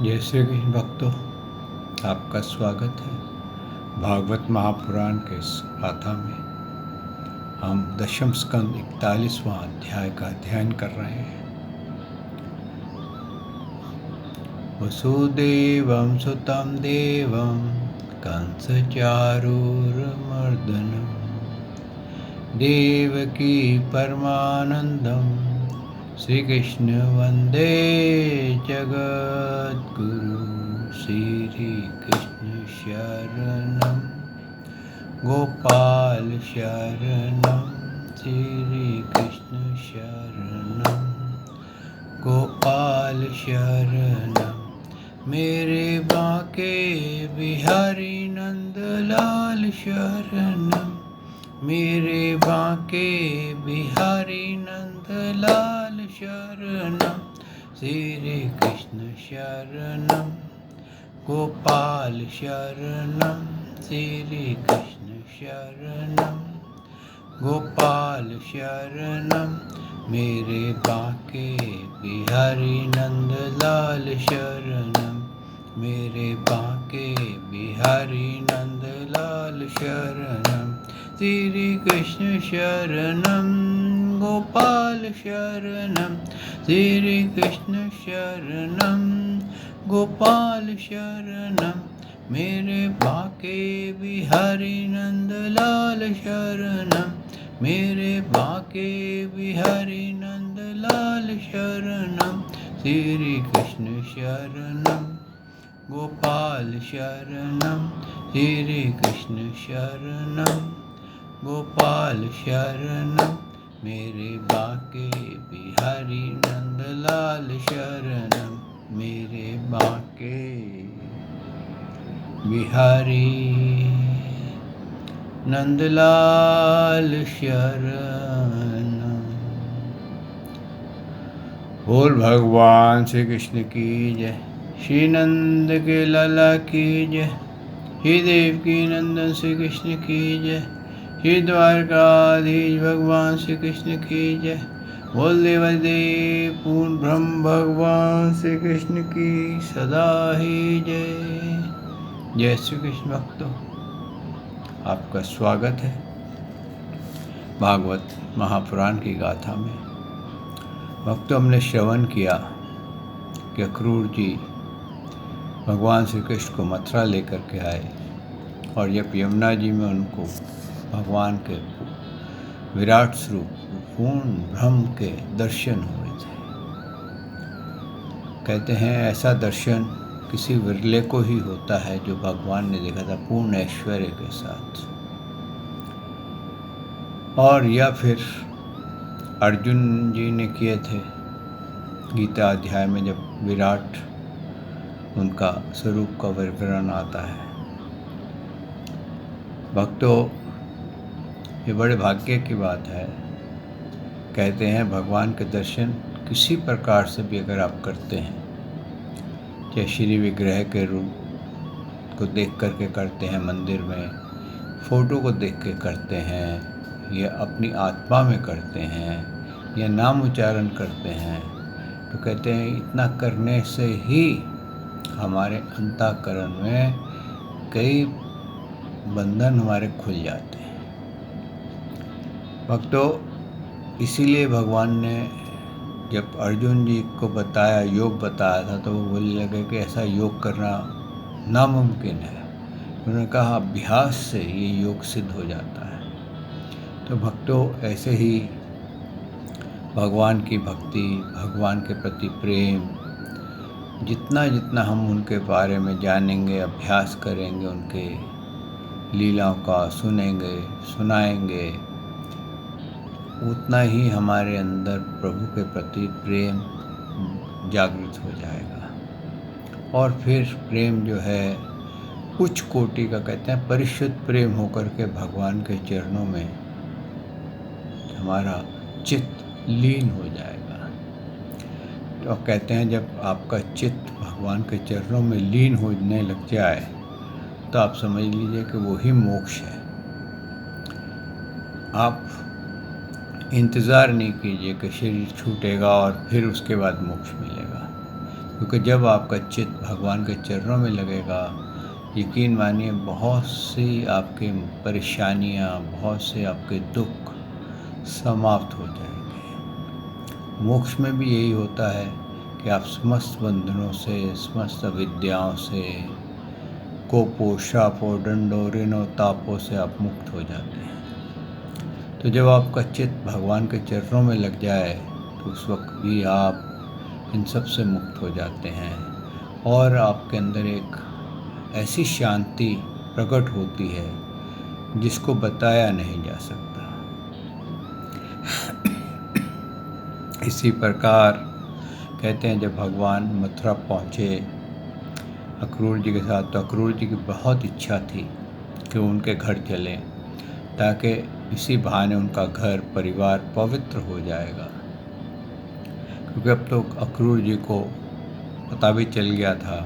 जय श्री कृष्ण भक्तों, आपका स्वागत है भागवत महापुराण के इस गाथा में। हम दशम स्कंद 41वां अध्याय का अध्ययन कर रहे हैं। वसुदेवं सुतं देवं कंसचारूरमर्दनं देवकी परमानंदं श्रीकृष्ण वंदे जगद्गुरु। श्री कृष्ण शरणं गोपाल शरणं श्री कृष्ण शरणं गोपाल शरणं मेरे बांके बिहारी नंदलाल शरणं मेरे बांके बिहारी नंदलाल शरणं श्री कृष्ण शरणं गोपाल शरणं श्री कृष्ण शरणं गोपाल शरणं मेरे बांके बिहारी नंदलाल शरणं मेरे बांके बिहारी नंदलाल शरणं श्री कृष्ण शरणं गोपाल शरणं श्री कृष्ण शरणं गोपाल शरणं मेरे बांके बिहारी नंदलाल शरणं मेरे बांके बिहारी नंदलाल शरणं श्री कृष्ण शरणं गोपाल शरणं श्री कृष्ण शरणं गोपाल शरणं मेरे बांके बिहारी नंदलाल शरणं मेरे बांके बिहारी नंदलाल शरणं। बोल भगवान श्री कृष्ण की जय, श्री नंद के लाला की जय, श्री देवकी नंदन श्री कृष्ण की जय, श्री द्वारकाधीश भगवान श्री कृष्ण की जय। बोल देवदेव पूर्ण ब्रह्म भगवान श्री कृष्ण की सदा ही जय। जय श्री कृष्ण भक्तों, आपका स्वागत है भागवत महापुराण की गाथा में। भक्तों, हमने श्रवण किया कि अक्रूर जी भगवान श्री कृष्ण को मथुरा लेकर के आए और जब यमुना जी में उनको भगवान के विराट स्वरूप पूर्ण ब्रह्म के दर्शन हुए थे। कहते हैं ऐसा दर्शन किसी विरले को ही होता है जो भगवान ने देखा था पूर्ण ऐश्वर्य के साथ। और या फिर अर्जुन जी ने किए थे गीता अध्याय में, जब विराट उनका स्वरूप का विवरण आता है। भक्तों, ये बड़े भाग्य की बात है। कहते हैं भगवान के दर्शन किसी प्रकार से भी अगर आप करते हैं, चाहे श्री विग्रह के रूप को देख करके करते हैं मंदिर में, फोटो को देख के करते हैं, या अपनी आत्मा में करते हैं, या नाम उच्चारण करते हैं, तो कहते हैं इतना करने से ही हमारे अंतःकरण में कई बंधन हमारे खुल जाते हैं। भक्तों, इसीलिए भगवान ने जब अर्जुन जी को बताया, योग बताया था, तो वो बोलने लगे कि ऐसा योग करना नामुमकिन है। उन्होंने कहा अभ्यास से ये योग सिद्ध हो जाता है। तो भक्तों, ऐसे ही भगवान की भक्ति, भगवान के प्रति प्रेम, जितना जितना हम उनके बारे में जानेंगे, अभ्यास करेंगे, उनके लीलाओं का सुनेंगे, सुनाएंगे, उतना ही हमारे अंदर प्रभु के प्रति प्रेम जागृत हो जाएगा। और फिर प्रेम जो है उच्च कोटि का, कहते हैं परिशुद्ध प्रेम होकर के भगवान के चरणों में हमारा चित्त लीन हो जाएगा। तो कहते हैं जब आपका चित्त भगवान के चरणों में लीन होने लग जाए तो आप समझ लीजिए कि वही मोक्ष है। आप इंतज़ार नहीं कीजिए कि शरीर छूटेगा और फिर उसके बाद मोक्ष मिलेगा। क्योंकि जब आपका चित्त भगवान के चरणों में लगेगा, यकीन मानिए बहुत सी आपकी परेशानियाँ, बहुत से आपके दुख समाप्त हो जाएंगे। मोक्ष में भी यही होता है कि आप समस्त बंधनों से, समस्त अविद्याओं से, कोपों, शापों, दंडों, ऋणों, तापों से आप मुक्त हो जाते हैं। तो जब आपका चित्त भगवान के चरणों में लग जाए तो उस वक्त भी आप इन सब से मुक्त हो जाते हैं और आपके अंदर एक ऐसी शांति प्रकट होती है जिसको बताया नहीं जा सकता। इसी प्रकार कहते हैं जब भगवान मथुरा पहुँचे अक्रूर जी के साथ, तो अक्रूर जी की बहुत इच्छा थी कि उनके घर चलें ताकि इसी बहाने उनका घर परिवार पवित्र हो जाएगा। क्योंकि अब तो अक्रूर जी को पता भी चल गया था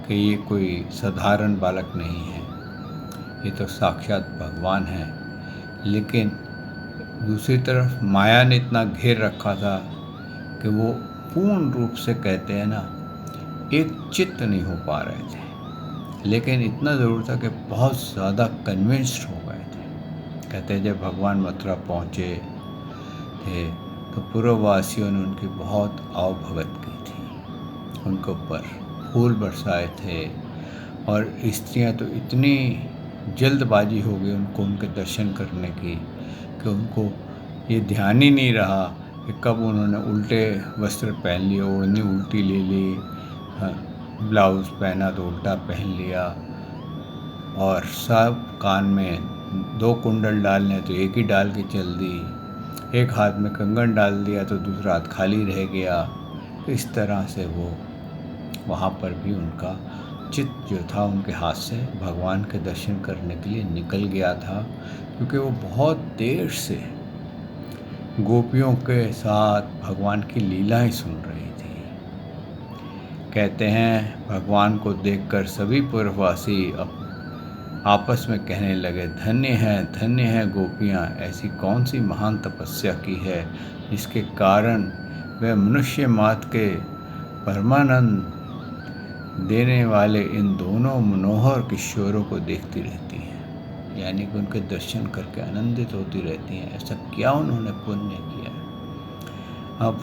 कि ये कोई साधारण बालक नहीं है, ये तो साक्षात भगवान है। लेकिन दूसरी तरफ माया ने इतना घेर रखा था कि वो पूर्ण रूप से कहते हैं ना, एक चित्त नहीं हो पा रहे थे। लेकिन इतना ज़रूर था कि बहुत ज़्यादा कन्विंस्ड हो गए थे। कहते हैं जब भगवान मथुरा पहुँचे थे तो पूर्ववासियों ने उनकी बहुत आवभगत की थी, उनके ऊपर फूल बरसाए थे और स्त्रियां तो इतनी जल्दबाजी हो गई उनको उनके दर्शन करने की कि उनको ये ध्यान ही नहीं रहा कि कब उन्होंने उल्टे वस्त्र पहन लिए, ओढ़नी उल्टी ले ली, ब्लाउज़ पहना तो उल्टा पहन लिया, और सब कान में 2 कुंडल डालने तो एक ही डाल के चल दी, एक हाथ में कंगन डाल दिया तो दूसरा हाथ खाली रह गया। तो इस तरह से वो वहाँ पर भी उनका चित्त जो था उनके हाथ से भगवान के दर्शन करने के लिए निकल गया था, क्योंकि वो बहुत देर से गोपियों के साथ भगवान की लीलाएं सुन रही थी। कहते हैं भगवान को देखकर सभी पूर्ववासी आपस में कहने लगे, धन्य है गोपियाँ, ऐसी कौन सी महान तपस्या की है जिसके कारण वह मनुष्य मात्र के परमानंद देने वाले इन दोनों मनोहर किशोरों को देखती रहती हैं। यानी कि उनके दर्शन करके आनंदित होती रहती हैं। ऐसा क्या उन्होंने पुण्य किया। अब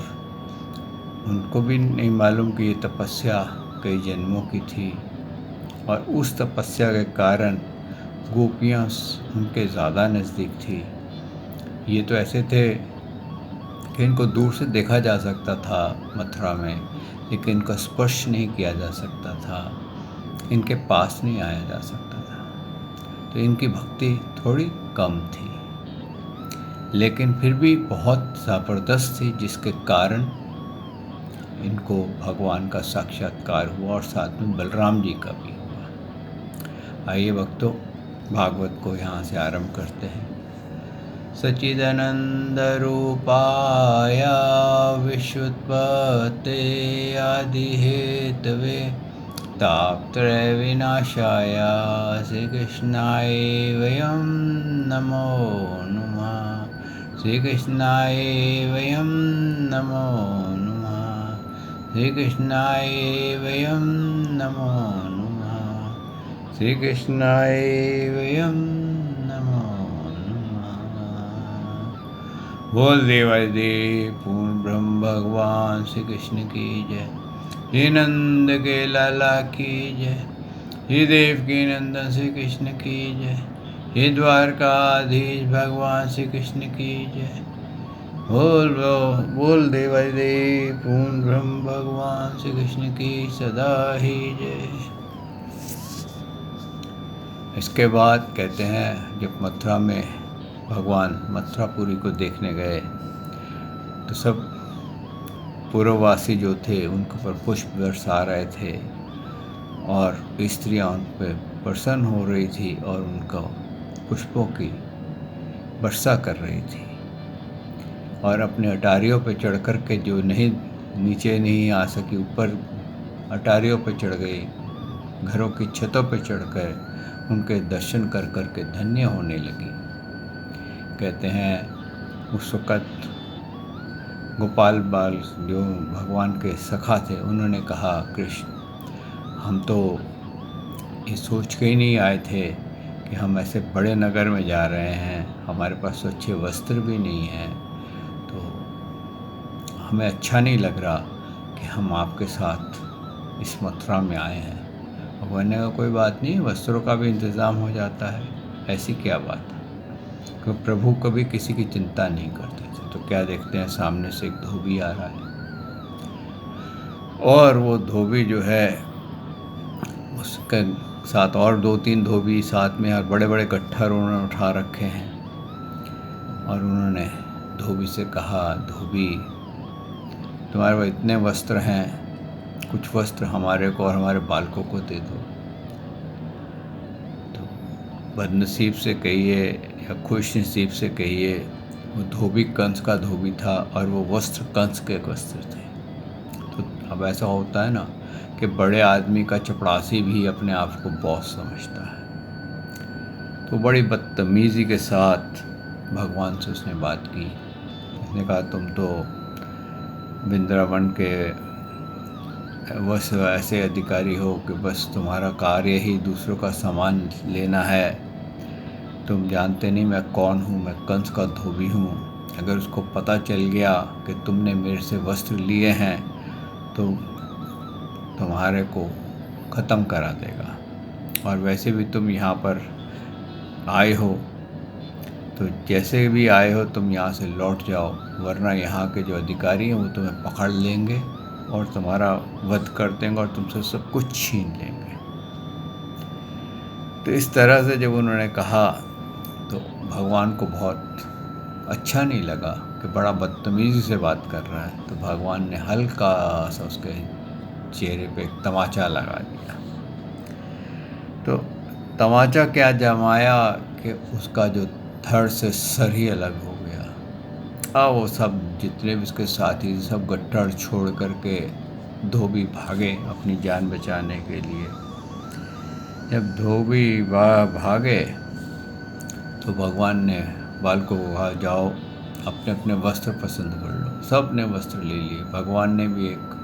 उनको भी नहीं मालूम कि ये तपस्या कई जन्मों की थी और उस तपस्या के कारण गोपियाँ उनके ज़्यादा नज़दीक थी। ये तो ऐसे थे कि इनको दूर से देखा जा सकता था मथुरा में, लेकिन इनका स्पर्श नहीं किया जा सकता था, इनके पास नहीं आया जा सकता था। तो इनकी भक्ति थोड़ी कम थी, लेकिन फिर भी बहुत ज़बरदस्त थी, जिसके कारण इनको भगवान का साक्षात्कार हुआ और साथ में बलराम जी का भी हुआ। आइए भक्तों, भागवत को यहाँ से आरंभ करते हैं। सच्चिदानंद रूपाय विश्वोत्पत्ते आदि हेतवे तापत्रय विनाशाय श्री कृष्णाय वयं नमो नमः। श्री कृष्णाय वयं नमो नमः। श्री कृष्णाय वयं नमो नमः। श्री कृष्णाय वयं नमो नमः। बोल देवादिदेव पूर्ण ब्रह्म भगवान श्री कृष्ण की जय। हे नंद के लाला की जय। हे देव की नंदन श्री कृष्ण की जय। हे द्वारकाधीश भगवान श्री कृष्ण की जय। बोल देवादिदेव पूर्ण ब्रह्म भगवान श्री कृष्ण की सदा ही जय। इसके बाद कहते हैं जब मथुरा में भगवान मथुरापुरी को देखने गए तो सब पूर्ववासी जो थे उनके ऊपर पुष्प बरसा रहे थे और स्त्रियां उन पर प्रसन्न हो रही थी और उनको पुष्पों की वर्षा कर रही थी और अपने अटारियों पर चढ़ कर के जो नीचे नहीं आ सकी ऊपर अटारियों पर चढ़ गई, घरों की छतों पर चढ़कर उनके दर्शन कर कर के धन्य होने लगी। कहते हैं उस वक़्त गोपाल बाल जो भगवान के सखा थे, उन्होंने कहा, कृष्ण, हम तो ये सोच के ही नहीं आए थे कि हम ऐसे बड़े नगर में जा रहे हैं, हमारे पास तो अच्छे वस्त्र भी नहीं हैं, तो हमें अच्छा नहीं लग रहा कि हम आपके साथ इस मथुरा में आए हैं। भगवान ने कहा, कोई बात नहीं, वस्त्रों का भी इंतज़ाम हो जाता है, ऐसी क्या बात है। क्योंकि प्रभु कभी किसी की चिंता नहीं करते थे। तो क्या देखते हैं, सामने से एक धोबी आ रहा है, और वो धोबी जो है, उसके साथ और 2-3 धोबी साथ में, और बड़े बड़े गट्ठर उन्होंने उठा रखे हैं। और उन्होंने धोबी से कहा, धोबी, तुम्हारे पास इतने वस्त्र हैं, कुछ वस्त्र हमारे को और हमारे बालकों को दे दो। तो बदनसीब से कहिए या खुश नसीब से कहिए, वो धोबी कंस का धोबी था और वो वस्त्र कंस के वस्त्र थे। तो अब ऐसा होता है ना कि बड़े आदमी का चपड़ासी भी अपने आप को बॉस समझता है। तो बड़ी बदतमीज़ी के साथ भगवान से उसने बात की। उसने कहा, तुम तो वृंदावन के बस ऐसे अधिकारी हो कि बस तुम्हारा कार्य ही दूसरों का सामान लेना है। तुम जानते नहीं मैं कौन हूँ, मैं कंस का धोबी हूँ। अगर उसको पता चल गया कि तुमने मेरे से वस्त्र लिए हैं तो तुम्हारे को ख़त्म करा देगा। और वैसे भी तुम यहाँ पर आए हो, तो जैसे भी आए हो तुम यहाँ से लौट जाओ, वरना यहाँ के जो अधिकारी हैं वो तुम्हें पकड़ लेंगे और तुम्हारा वध कर देंगे और तुमसे सब कुछ छीन लेंगे। तो इस तरह से जब उन्होंने कहा तो भगवान को बहुत अच्छा नहीं लगा कि बड़ा बदतमीज़ी से बात कर रहा है। तो भगवान ने हल्का सा उसके चेहरे पे एक तमाचा लगा दिया। तो तमाचा क्या जमाया कि उसका जो धड़ से सर ही अलग हो गया। अब वो सब जितने भी उसके साथी सब गट्ठर छोड़ करके धोबी भागे अपनी जान बचाने के लिए। जब धोबी भागे तो भगवान ने बालकों को कहा, जाओ अपने अपने वस्त्र पसंद कर लो। सब ने वस्त्र ले लिए। भगवान ने भी एक,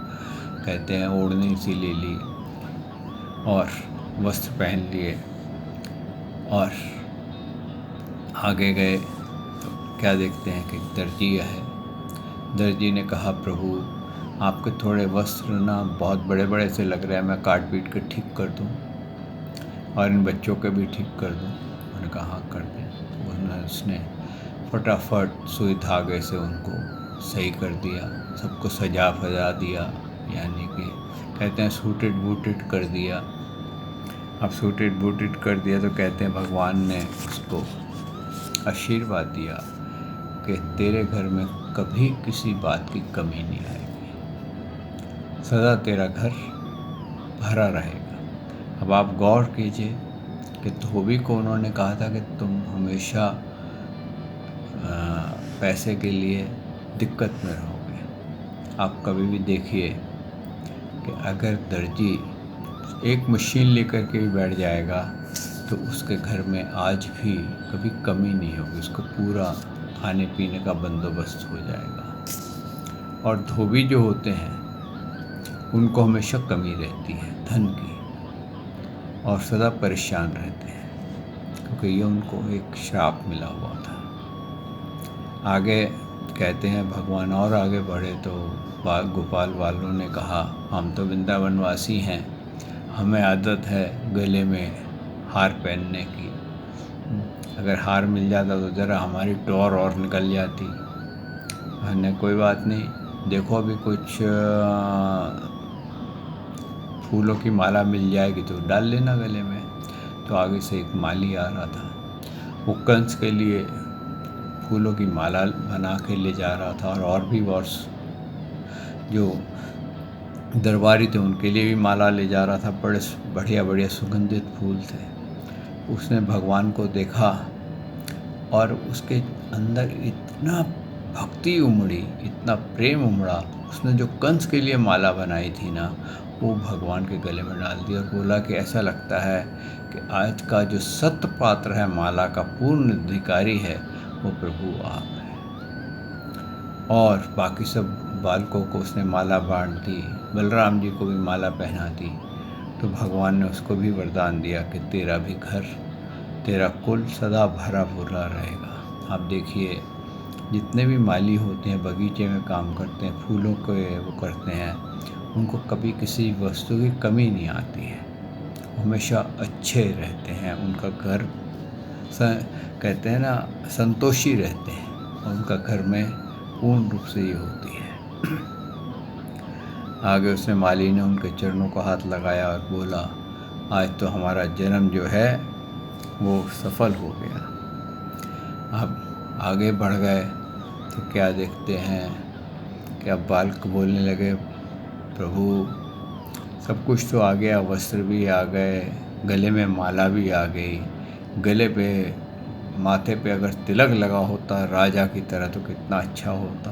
कहते हैं, ओढ़नी सी ले ली और वस्त्र पहन लिए और आगे गए। तो क्या देखते हैं कि दर्जी है। दर्जी ने कहा, प्रभु आपके थोड़े वस्त्र ना बहुत बड़े बड़े से लग रहे हैं, मैं काट पीट के ठीक कर दूं और इन बच्चों के भी ठीक कर दूं। उन्होंने कहा, हाँ कर दें। तो उसने फटाफट सुई धागे से उनको सही कर दिया, सबको सजा फजा दिया, यानी कि कहते हैं सूटेड बूटेड कर दिया। अब सूटेड बूटेड कर दिया तो कहते हैं भगवान ने उसको आशीर्वाद दिया कि तेरे घर में कभी किसी बात की कमी नहीं आएगी, सदा तेरा घर भरा रहेगा। अब आप गौर कीजिए कि धोबी को उन्होंने कहा था कि तुम हमेशा पैसे के लिए दिक्कत में रहोगे। आप कभी भी देखिए कि अगर दर्जी एक मशीन लेकर के भी बैठ जाएगा तो उसके घर में आज भी कभी कमी नहीं होगी, उसको पूरा खाने पीने का बंदोबस्त हो जाएगा। और धोबी जो होते हैं उनको हमेशा कमी रहती है धन की, और सदा परेशान रहते हैं, क्योंकि ये उनको एक श्राप मिला हुआ था। आगे कहते हैं भगवान और आगे बढ़े तो गोपाल वालों ने कहा, हम तो वृंदावनवासी हैं, हमें आदत है गले में हार पहनने की, अगर हार मिल जाता तो ज़रा हमारी टौर और निकल जाती। हमने कोई बात नहीं, देखो अभी कुछ फूलों की माला मिल जाएगी तो डाल लेना गले में। तो आगे से एक माली आ रहा था, वो कंस के लिए फूलों की माला बना के ले जा रहा था, और भी बहुत जो दरबारी थे उनके लिए भी माला ले जा रहा था। बड़े बढ़िया बढ़िया सुगंधित फूल थे। उसने भगवान को देखा और उसके अंदर इतना भक्ति उमड़ी, इतना प्रेम उमड़ा, उसने जो कंस के लिए माला बनाई थी ना, वो भगवान के गले में डाल दी और बोला कि ऐसा लगता है कि आज का जो सत्य पात्र है, माला का पूर्ण अधिकारी है, वो प्रभु आप है। और बाकी सब बालकों को उसने माला बांट दी, बलराम जी को भी माला पहना दी। तो भगवान ने उसको भी वरदान दिया कि तेरा भी घर, तेरा कुल सदा भरा भरा रहेगा। आप देखिए, जितने भी माली होते हैं, बगीचे में काम करते हैं, फूलों के वो करते हैं, उनको कभी किसी वस्तु की कमी नहीं आती है, हमेशा अच्छे रहते हैं। उनका घर कहते हैं ना, संतोषी रहते हैं, और उनका घर में पूर्ण रूप से ये होती है। आगे उसने माली ने उनके चरणों को हाथ लगाया और बोला, आज तो हमारा जन्म जो है वो सफल हो गया। अब आगे बढ़ गए तो क्या देखते हैं कि अब बालक बोलने लगे, प्रभु सब कुछ तो आ गया, वस्त्र भी आ गए, गले में माला भी आ गई, गले पे माथे पे अगर तिलक लगा होता राजा की तरह तो कितना अच्छा होता।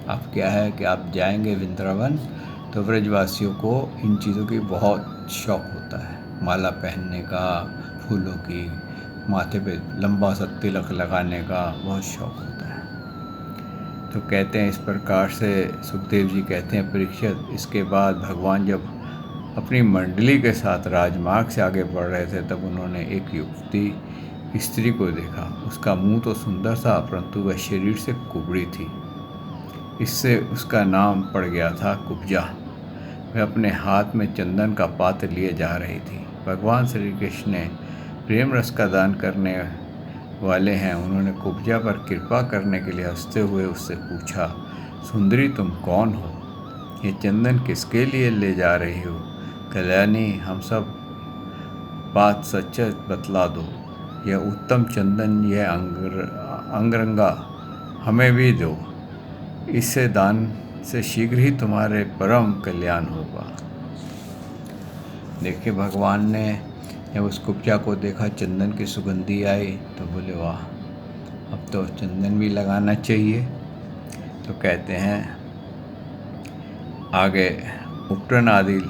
अब क्या है कि आप जाएंगे वृंदावन तो ब्रजवासियों को इन चीज़ों की बहुत शौक़ होता है, माला पहनने का, फूलों की, माथे पे लंबा सा तिलक लगाने का बहुत शौक़ होता है। तो कहते हैं इस प्रकार से, सुखदेव जी कहते हैं, परीक्षित, इसके बाद भगवान जब अपनी मंडली के साथ राजमार्ग से आगे बढ़ रहे थे तब उन्होंने एक युवती स्त्री को देखा। उसका मुंह तो सुंदर था परंतु वह शरीर से कुबड़ी थी, इससे उसका नाम पड़ गया था कुब्जा। वह अपने हाथ में चंदन का पात्र लिए जा रही थी। भगवान श्री कृष्ण ने प्रेम रस का दान करने वाले हैं, उन्होंने कुब्जा पर कृपा करने के लिए हंसते हुए उससे पूछा, सुंदरी तुम कौन हो? ये चंदन किसके लिए ले जा रही हो? कल्याणी, हम सब बात सच बतला दो। यह उत्तम चंदन, यह अंगरंगा हमें भी दो, इससे दान से शीघ्र ही तुम्हारे परम कल्याण होगा। देखिए, भगवान ने जब उस कुब्जा को देखा, चंदन की सुगंधी आई तो बोले, वाह, अब तो चंदन भी लगाना चाहिए। तो कहते हैं आगे, उपटन आदि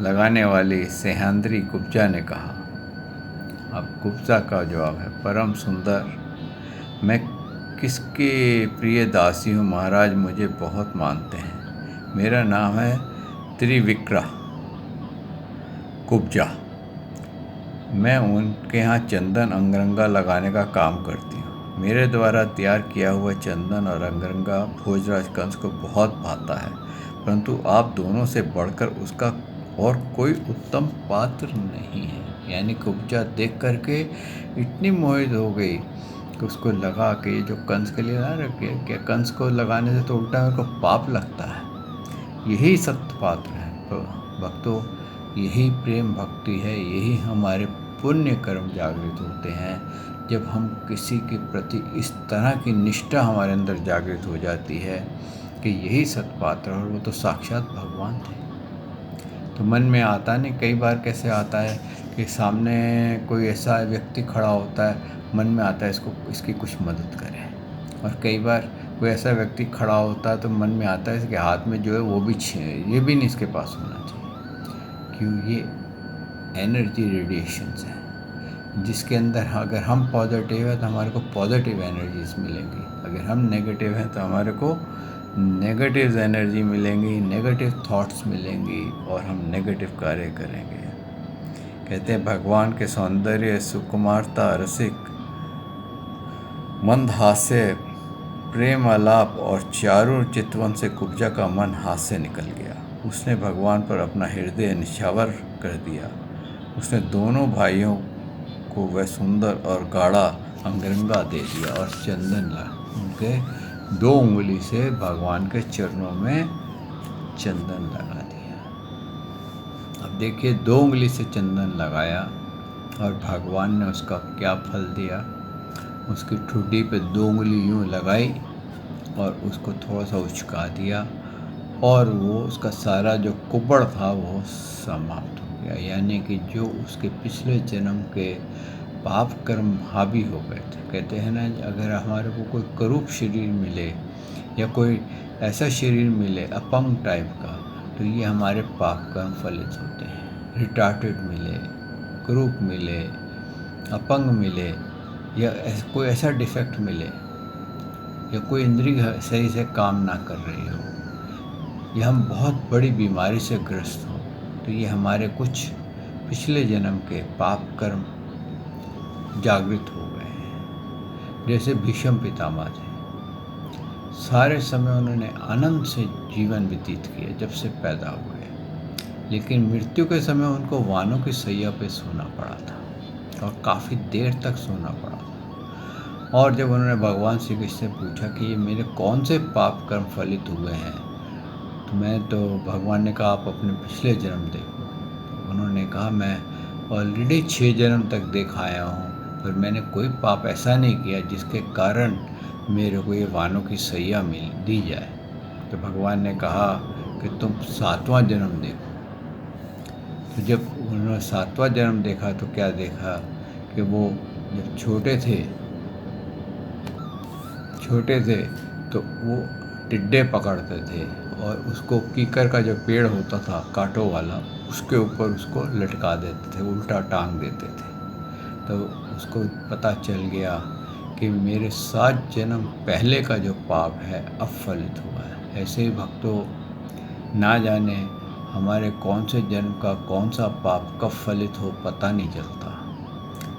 लगाने वाली सेहांद्री कुब्जा ने कहा। अब कुब्जा का जवाब है, परम सुंदर, मैं किसके प्रिय दासी हूँ महाराज, मुझे बहुत मानते हैं। मेरा नाम है त्रिविक्रा कुब्जा। मैं उनके यहाँ चंदन अंगरंगा लगाने का काम करती हूँ। मेरे द्वारा तैयार किया हुआ चंदन और अंगरंगा भोजराज कंस को बहुत भाता है, परंतु आप दोनों से बढ़कर उसका और कोई उत्तम पात्र नहीं है। यानी कुब्जा देख करके इतनी मोहित हो गई कि उसको लगा कि जो कंस के लिए ना रखे, क्या कंस को लगाने से तो उल्टा मेरे को पाप लगता है। यही सत्य पात्र है भक्तों, यही प्रेम भक्ति है, यही हमारे पुण्य कर्म जागृत होते हैं जब हम किसी के प्रति इस तरह की निष्ठा हमारे अंदर जागृत हो जाती है कि यही सत्पात्र, और वो तो साक्षात भगवान थे। तो मन में आता नहीं, कई बार कैसे आता है कि सामने कोई ऐसा व्यक्ति खड़ा होता है, मन में आता है इसकी कुछ मदद करें, और कई बार कोई ऐसा व्यक्ति खड़ा होता है तो मन में आता है इसके हाथ में जो है वो भी ये भी नहीं इसके पास होना चाहिए। क्यों? ये एनर्जी रेडिएशंस हैं जिसके अंदर अगर हम पॉजिटिव है तो हमारे को पॉजिटिव एनर्जीज मिलेंगी, अगर हम नेगेटिव हैं तो हमारे को नेगेटिव एनर्जी मिलेंगी, नेगेटिव थॉट्स मिलेंगी, और हम नेगेटिव कार्य करेंगे। कहते हैं भगवान के सौंदर्य, सुकुमारता, रसिक मंद हास्य, प्रेम आलाप और चारु चितवन से कुब्जा का मन हाथ से निकल गया। उसने भगवान पर अपना हृदय निछावर कर दिया। उसने दोनों भाइयों को वह सुंदर और गाढ़ा अंगरंगा दे दिया और चंदन उनके 2 उंगली से भगवान के चरणों में चंदन लगा दिया। अब देखिए, 2 उंगली से चंदन लगाया और भगवान ने उसका क्या फल दिया। उसकी ठुड्डी पे 2 उंगली यूँ लगाई और उसको थोड़ा सा उचका दिया, और वो उसका सारा जो कुबड़ था वो समाप्त हो गया। यानी कि जो उसके पिछले जन्म के पाप कर्म हावी हो गए थे। कहते हैं ना, अगर हमारे को कोई करूप शरीर मिले या कोई ऐसा शरीर मिले अपंग टाइप का, तो ये हमारे पाप कर्म फलित होते हैं। रिटार्टेड मिले, करूप मिले, अपंग मिले, या कोई ऐसा डिफेक्ट मिले या कोई इंद्रिय सही से काम ना कर रही हो, या हम बहुत बड़ी बीमारी से ग्रस्त हों, तो ये हमारे कुछ पिछले जन्म के पाप कर्म जागृत हो गए हैं। जैसे भीष्म पितामह थे, सारे समय उन्होंने आनंद से जीवन व्यतीत किया जब से पैदा हुए, लेकिन मृत्यु के समय उनको वानों की सैया पे सोना पड़ा था और काफ़ी देर तक सोना पड़ा था। और जब उन्होंने भगवान श्री कृष्ण से पूछा कि ये मेरे कौन से पाप कर्म फलित हुए हैं, तो भगवान ने कहा आप अपने पिछले जन्म देखो। तो उन्होंने कहा मैं ऑलरेडी 6 जन्म तक देख आया हूँ, पर मैंने कोई पाप ऐसा नहीं किया जिसके कारण मेरे को ये वानों की सैया दी जाए। तो भगवान ने कहा कि तुम 7वां जन्म देखो। तो जब उन्होंने 7वां जन्म देखा तो क्या देखा कि वो जब छोटे थे तो वो टिड्डे पकड़ते थे और उसको कीकर का जो पेड़ होता था कांटों वाला, उसके ऊपर उसको लटका देते थे, उल्टा टांग देते थे। तो उसको पता चल गया कि मेरे 7 जन्म पहले का जो पाप है अब फलित हुआ है। ऐसे ही भक्तों, ना जाने हमारे कौन से जन्म का कौन सा पाप कब फलित हो पता नहीं चलता,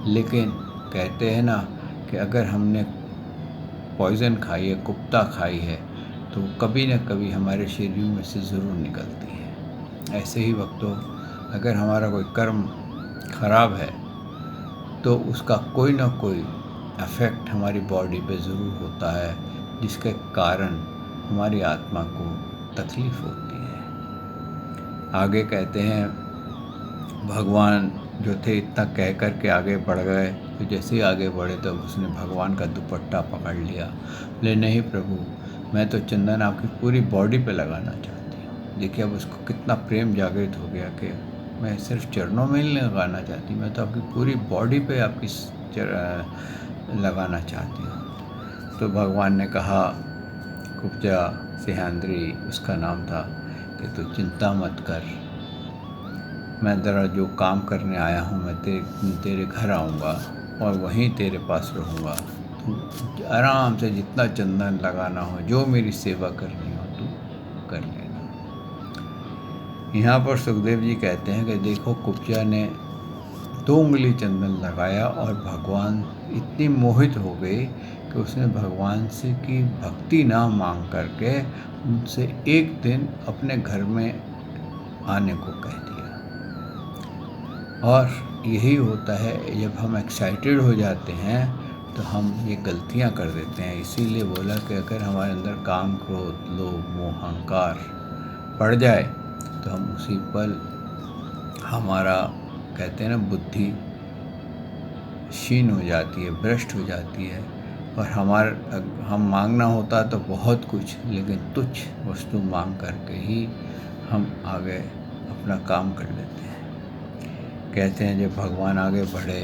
लेकिन कहते हैं ना कि अगर हमने पॉइज़न खाई है, कुप्ता खाई है, तो कभी न कभी हमारे शरीर में से ज़रूर निकलती है। ऐसे ही भक्तों, अगर हमारा कोई कर्म खराब है तो उसका कोई ना कोई इफ़ेक्ट हमारी बॉडी पे ज़रूर होता है, जिसके कारण हमारी आत्मा को तकलीफ़ होती है। आगे कहते हैं भगवान जो थे इतना कह कर के आगे बढ़ गए, तो जैसे ही आगे बढ़े तब उसने भगवान का दुपट्टा पकड़ लिया। बोले नहीं प्रभु, मैं तो चंदन आपकी पूरी बॉडी पे लगाना चाहती हूँ। देखिए अब उसको कितना प्रेम जागृत हो गया कि मैं सिर्फ चरणों में ही लगाना चाहती, मैं तो आपकी पूरी बॉडी पे आपकी लगाना चाहती हूँ। तो भगवान ने कहा, कुब्जा सिहांद्री उसका नाम था, कि तू चिंता मत कर, मैं ज़रा जो काम करने आया हूँ मैं तेरे घर आऊँगा और वहीं तेरे पास रहूँगा। तू आराम से जितना चंदन लगाना हो, जो मेरी सेवा करनी हो तू कर लेना। यहाँ पर सुखदेव जी कहते हैं कि देखो कुब्जा ने 2 उंगली चंदन लगाया और भगवान इतनी मोहित हो गई कि उसने भगवान से की भक्ति ना मांग करके उनसे एक दिन अपने घर में आने को कह दिया। और यही होता है, जब हम एक्साइटेड हो जाते हैं तो हम ये गलतियाँ कर देते हैं। इसीलिए बोला कि अगर हमारे अंदर काम, क्रोध, लोभ, मोह, अहंकार बढ़ जाए तो हम उसी पल हमारा कहते हैं ना बुद्धि क्षीण हो जाती है, भ्रष्ट हो जाती है, और हम मांगना होता तो बहुत कुछ, लेकिन तुच्छ वस्तु मांग करके ही हम आगे अपना काम कर लेते हैं। कहते हैं जब भगवान आगे बढ़े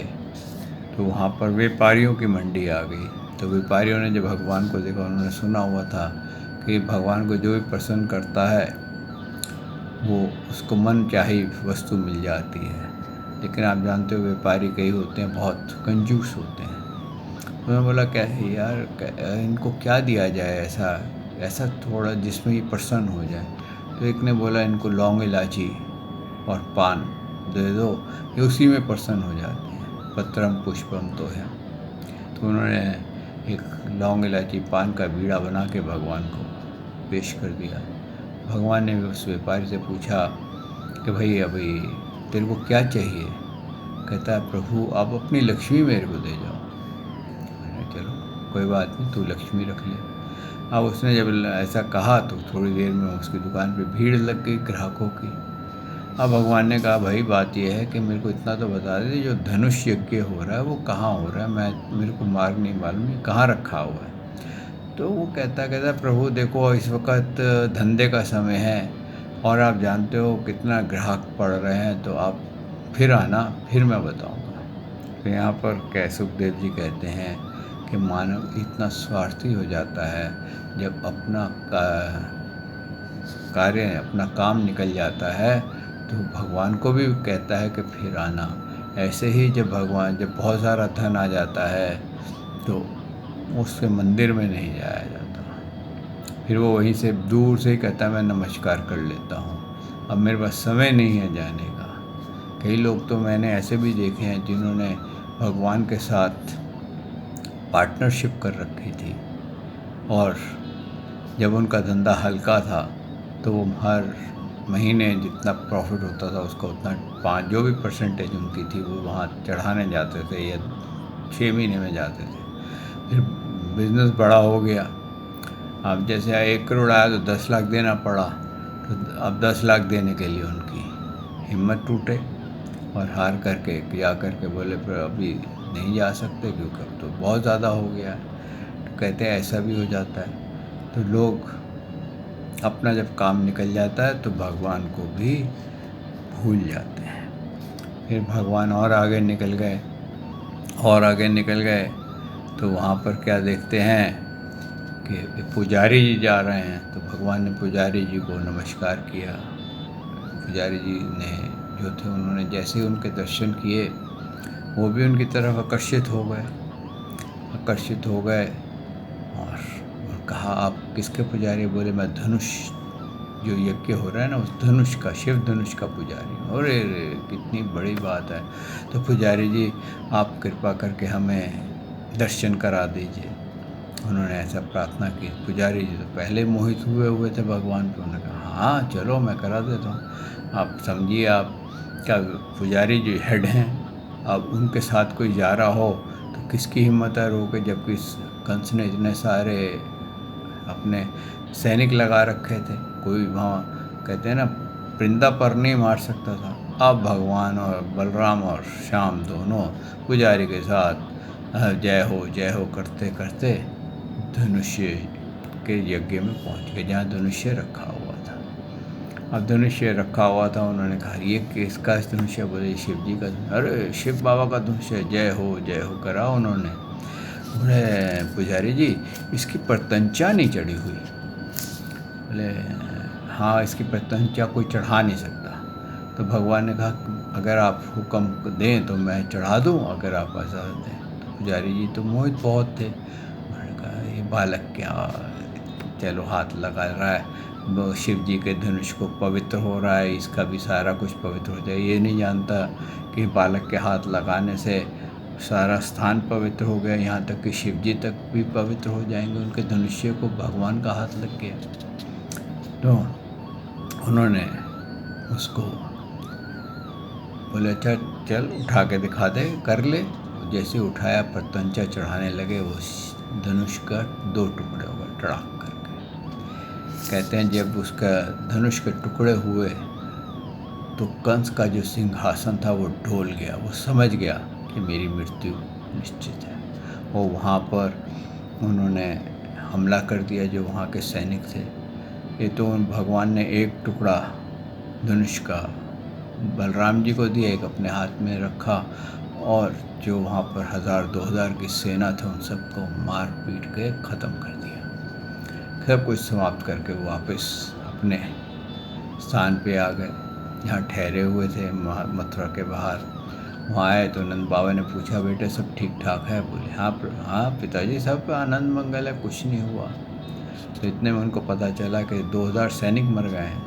तो वहाँ पर व्यापारियों की मंडी आ गई। तो व्यापारियों ने जब भगवान को देखा, उन्होंने सुना हुआ था कि भगवान को जो भी प्रसन्न करता है वो उसको मन चाही वस्तु मिल जाती है। लेकिन आप जानते हो व्यापारी कई होते हैं बहुत कंजूस होते हैं। तो मैं बोला क्या है यार, इनको क्या दिया जाए ऐसा थोड़ा जिसमें ये प्रसन्न हो जाए। तो एक ने बोला इनको लौंग इलायची और पान दे दो, ये उसी में प्रसन्न हो जाते हैं। पत्रम पुष्पम तो है। तो उन्होंने एक लौंग इलायची पान का बीड़ा बना के भगवान को पेश कर दिया। भगवान ने उस व्यापारी से पूछा कि भाई अभी तेरे को क्या चाहिए। कहता है प्रभु आप अपनी लक्ष्मी मेरे को दे जाओ। मैंने चलो कोई बात नहीं, तू लक्ष्मी रख ले। अब उसने जब ऐसा कहा तो थोड़ी देर में उसकी दुकान पे भीड़ लग गई ग्राहकों की। अब भगवान ने कहा भाई बात यह है कि मेरे को इतना तो बता दे, जो धनुष यज्ञ हो रहा है वो कहाँ हो रहा है, मेरे को मार्ग नहीं मालूम, ये कहाँ रखा हुआ है। तो वो कहता प्रभु देखो इस वक्त धंधे का समय है और आप जानते हो कितना ग्राहक पड़ रहे हैं, तो आप फिर आना, फिर मैं बताऊंगा। तो यहाँ पर सुखदेव जी कहते हैं कि मानव इतना स्वार्थी हो जाता है जब अपना कार्य, अपना काम निकल जाता है तो भगवान को भी कहता है कि फिर आना। ऐसे ही जब बहुत सारा धन आ जाता है तो उसके मंदिर में नहीं जाया जाता। फिर वो वहीं से दूर से ही कहता मैं नमस्कार कर लेता हूँ, अब मेरे पास समय नहीं है जाने का। कई लोग तो मैंने ऐसे भी देखे हैं जिन्होंने भगवान के साथ पार्टनरशिप कर रखी थी, और जब उनका धंधा हल्का था तो वो हर महीने जितना प्रॉफिट होता था उसका उतना 5 जो भी परसेंटेज उनकी थी वो वहाँ चढ़ाने जाते थे, या 6 महीने में जाते थे। फिर बिज़नेस बड़ा हो गया, अब जैसे 1 करोड़ आया तो 10 लाख देना पड़ा, तो अब 10 लाख देने के लिए उनकी हिम्मत टूटे और हार करके जा करके बोले फिर अभी नहीं जा सकते क्योंकि अब तो बहुत ज़्यादा हो गया है। तो कहते हैं ऐसा भी हो जाता है। तो लोग अपना जब काम निकल जाता है तो भगवान को भी भूल जाते हैं। फिर भगवान और आगे निकल गए, और आगे निकल गए तो वहाँ पर क्या देखते हैं कि पुजारी जी जा रहे हैं, तो भगवान ने पुजारी जी को नमस्कार किया। पुजारी जी ने जो थे उन्होंने जैसे ही उनके दर्शन किए वो भी उनकी तरफ आकर्षित हो गए और कहा आप किसके पुजारी? बोले मैं धनुष जो यज्ञ हो रहा है ना उस धनुष का, शिव धनुष का पुजारी हूँ। अरे रे कितनी बड़ी बात है। तो पुजारी जी आप कृपा करके हमें दर्शन करा दीजिए। उन्होंने ऐसा प्रार्थना की। पुजारी जी तो पहले मोहित हुए थे भगवान पे। उन्होंने कहा हाँ चलो मैं करा देता हूँ। आप समझिए, आप क्या पुजारी जी हेड हैं, अब उनके साथ कोई जा रहा हो तो किसकी हिम्मत है रोके, जबकि कंस ने इतने सारे अपने सैनिक लगा रखे थे, कोई वहाँ कहते हैं ना परिंदा पर नहीं मार सकता था। अब भगवान और बलराम और श्याम दोनों पुजारी के साथ जय हो करते करते धनुष्य के यज्ञ में पहुँच गए जहाँ धनुष्य रखा हुआ था। अब धनुष्य रखा हुआ था, उन्होंने कहा ये किसका धनुष्य? बोले शिव जी का। अरे शिव बाबा का धनुष्य, जय हो करा उन्होंने। बोले पुजारी जी इसकी प्रत्यंचा नहीं चढ़ी हुई। बोले हाँ इसकी प्रत्यंचा कोई चढ़ा नहीं सकता। तो भगवान ने कहा अगर आप हुक्म दें तो मैं चढ़ा दूं, अगर आप ऐसा दें। तो पुजारी जी तो मोहित बहुत थे। उन्होंने कहा ये बालक क्या चलो हाथ लगा रहा है, वो शिव जी के धनुष को पवित्र हो रहा है, इसका भी सारा कुछ पवित्र हो जाए। ये नहीं जानता कि बालक के हाथ लगाने से सारा स्थान पवित्र हो गया, यहाँ तक कि शिव जी तक भी पवित्र हो जाएंगे। उनके धनुष्य को भगवान का हाथ लग गया। तो उन्होंने उसको बोले अच्छा चल उठा के दिखा दे, कर ले। जैसे उठाया प्रत्यंचा चढ़ाने लगे, वो धनुष का 2 टुकड़े हो गए टड़ाक करके। कहते हैं जब उसका धनुष के टुकड़े हुए तो कंस का जो सिंहासन था वो डोल गया। वो समझ गया कि मेरी मृत्यु निश्चित है। वो वहाँ पर उन्होंने हमला कर दिया जो वहाँ के सैनिक थे। ये तो भगवान ने एक टुकड़ा धनुष का बलराम जी को दिया, एक अपने हाथ में रखा, और जो वहाँ पर 1000-2000 की सेना थे उन सबको मार पीट के ख़त्म कर दिया। सब कुछ समाप्त करके वो वापस अपने स्थान पे आ गए जहाँ ठहरे हुए थे मथुरा के बाहर। वहाँ आए तो नंद बाबा ने पूछा बेटे सब ठीक ठाक है? बोले हाँ पिताजी सब आनंद मंगल है, कुछ नहीं हुआ। तो इतने में उनको पता चला कि 2000 सैनिक मर गए हैं।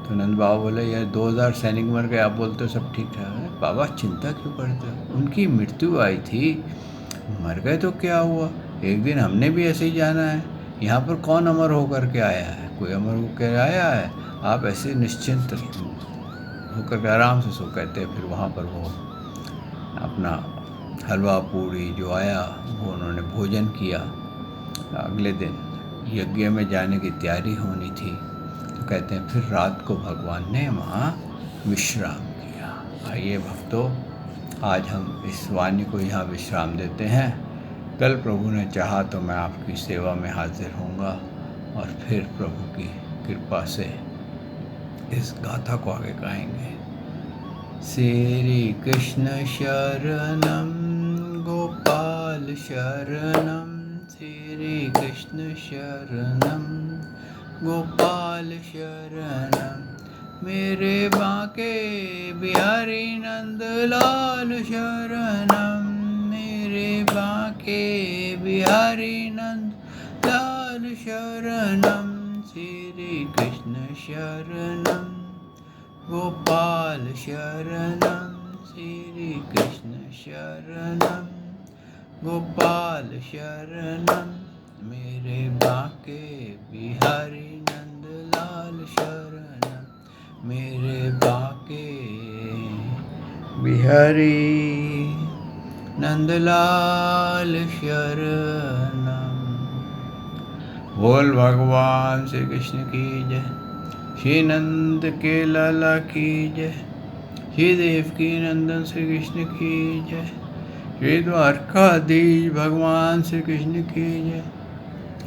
तो नंद बाबा बोले यार 2000 सैनिक मर गए, आप बोलते हो सब ठीक ठाक है? बाबा चिंता क्यों करते हो, उनकी मृत्यु आई थी, मर गए तो क्या हुआ, एक दिन हमने भी ऐसे ही जाना है। यहाँ पर कौन अमर होकर के आया है? कोई अमर होकर आया है? आप ऐसे निश्चिंत होकर के आराम से सो। कहते हैं फिर वहाँ पर वो अपना हलवा पूड़ी जो आया वो उन्होंने भोजन किया। अगले दिन यज्ञ में जाने की तैयारी होनी थी। तो कहते हैं फिर रात को भगवान ने वहाँ विश्राम किया। आइए भक्तों, आज हम इस वाणी को यहाँ विश्राम देते हैं। कल प्रभु ने चाहा तो मैं आपकी सेवा में हाजिर होऊंगा और फिर प्रभु की कृपा से इस गाथा को आगे गाएंगे। श्री कृष्ण शरणम गोपाल शरणम, श्री कृष्ण शरणम गोपाल शरणम, मेरे बांके बिहारी नंद लाल शरणम, मेरे बांके बिहारी नंद लाल शरणं श्री कृष्ण शरणं गोपाल शरणं श्री कृष्ण शरणं गोपाल शरणं मेरे बाके बिहारी नंदलाल शरणं मेरे बाके बिहारी नंदलाल शरणं। बोल भगवान श्री कृष्ण की जय, श्री नंद के लाला की जय, श्री देवकी नंदन श्री कृष्ण की जय, श्री द्वारकाधीश भगवान श्री कृष्ण की जय।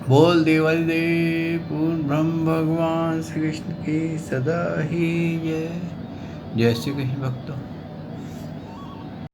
बोल देवल देव पूर्ण ब्रह्म भगवान श्री कृष्ण की सदा ही जय। जय श्री कृष्ण भक्तों।